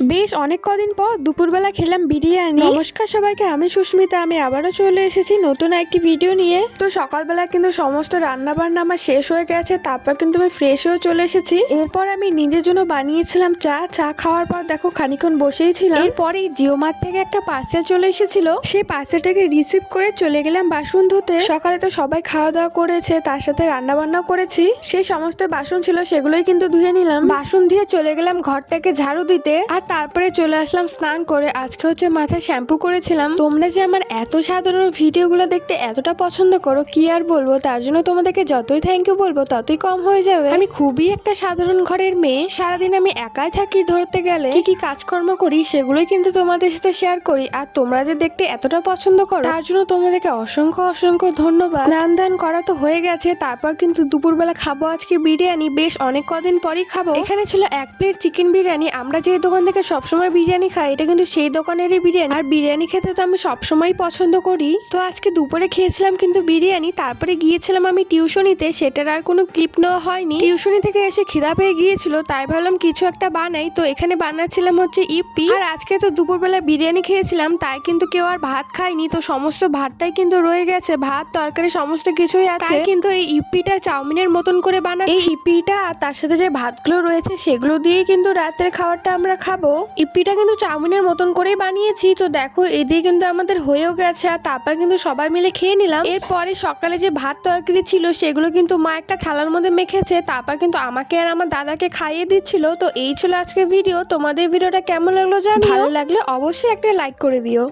বেশ অনেক কদিন পর দুপুরবেলা খেলাম বিরিয়ানি। নমস্কার সবাইকে, আমি সুস্মিতা। আমি আবারও চলে এসেছি নতুন একটি ভিডিও নিয়ে। তো সকালবেলা কিন্তু সমস্ত রান্না বান্না আমার শেষ হয়ে গেছে, তারপর কিন্তু আমি ফ্রেশ হয়ে চলে এসেছি। এরপর আমি নিজের জন্য বানিয়েছিলাম চা খাওয়ার পর দেখো খানিক্ষণ বসেই ছিলাম। এরপরেই জিও মার্ট থেকে একটা পার্সেল চলে এসেছিল, সেই পার্সেলটাকে রিসিভ করে চলে গেলাম বাসন ধুতে। সকালে তো সবাই খাওয়া দাওয়া করেছে, তার সাথে রান্না বান্নাও করেছি। সেই সমস্ত বাসন ছিল সেগুলোই কিন্তু ধুয়ে নিলাম। বাসন ধুয়ে চলে গেলাম ঘরটাকে ঝাড়ু দিতে, আর তারপরে চলে আসলাম স্নান করে। আজকে হচ্ছে মাথায় শ্যাম্পু করেছিলাম। তোমরা যে আমার এত সাধারণ ভিডিওগুলো দেখতে এতটা পছন্দ করো কি আর বলবো, তার জন্য তোমাদেরকে যতই থ্যাংক ইউ বলবো ততই কম হয়ে যাবে। আমি খুবই একটা সাধারণ ঘরের মেয়ে, সারাদিন আমি একাই থাকি। ধরতে গেলে কি কি কাজকর্ম করি সেগুলোই কিন্তু তোমাদের সাথে শেয়ার করি, আর তোমরা যে দেখতে এতটা পছন্দ করো তার জন্য তোমাদেরকে অসংখ্য অসংখ্য ধন্যবাদ। স্নান দান করা তো হয়ে গেছে, তারপর কিন্তু দুপুরবেলা খাবো আজকে বিরিয়ানি। বেশ অনেক কদিন পরই খাবো। এখানে ছিল 1 প্লেট চিকেন বিরিয়ানি। আমরা যে দোকান থেকে সবসময় বিরিয়ানি খাই, এটা কিন্তু সেই দোকানেরই বিরিয়ানি। আর বিরিয়ানি খেতে তো আমি সবসময় পছন্দ করি। তো আজকে দুপুরে খেয়েছিলাম কিন্তু বিরিয়ানি। তারপরে গিয়েছিলাম আমি টিউশনিতে, সেটার আর কোনো ক্লিপ নেওয়া হয়নি। টিউশনি থেকে এসে খিদা পেয়ে গিয়েছিল, তাই ভাবলাম কিছু একটা বানাই। তো এখানে বানাচ্ছিলাম হচ্ছে ইপি। আর আজকে তো দুপুরবেলা বিরিয়ানি খেয়েছিলাম, তাই কিন্তু কেউ আর ভাত খায়নি। তো সমস্ত ভাতটাই কিন্তু রয়ে গেছে, ভাত তরকারি সমস্ত কিছুই আছে। কিন্তু এই ইপিটা চাউমিনের মতন করে বানাচ্ছি। এই ইপিটা আর তার সাথে যে ভাতগুলো রয়েছে সেগুলো দিয়েই কিন্তু রাতের খাবারটা আমরা খাবো। ইপিটা কিন্তু চাউমিনের মতন করেই বানিয়েছি। তো দেখো এদিকে কিন্তু আমাদের হয়েও গেছে, আর তারপর কিন্তু সবাই মিলে খেয়ে নিলাম। এরপরে সকালে যে ভাত তরকারি ছিল সেগুলো কিন্তু মা একটা থালার মধ্যে মেখেছে, তারপর কিন্তু আমাকে আর আমার দাদাকে খাইয়ে দিচ্ছিল। তো এই ছিল আজকে ভিডিও। তোমাদের ভিডিওটা কেমন লাগলো জানিও। ভালো লাগলে অবশ্যই একটা লাইক করে দিও।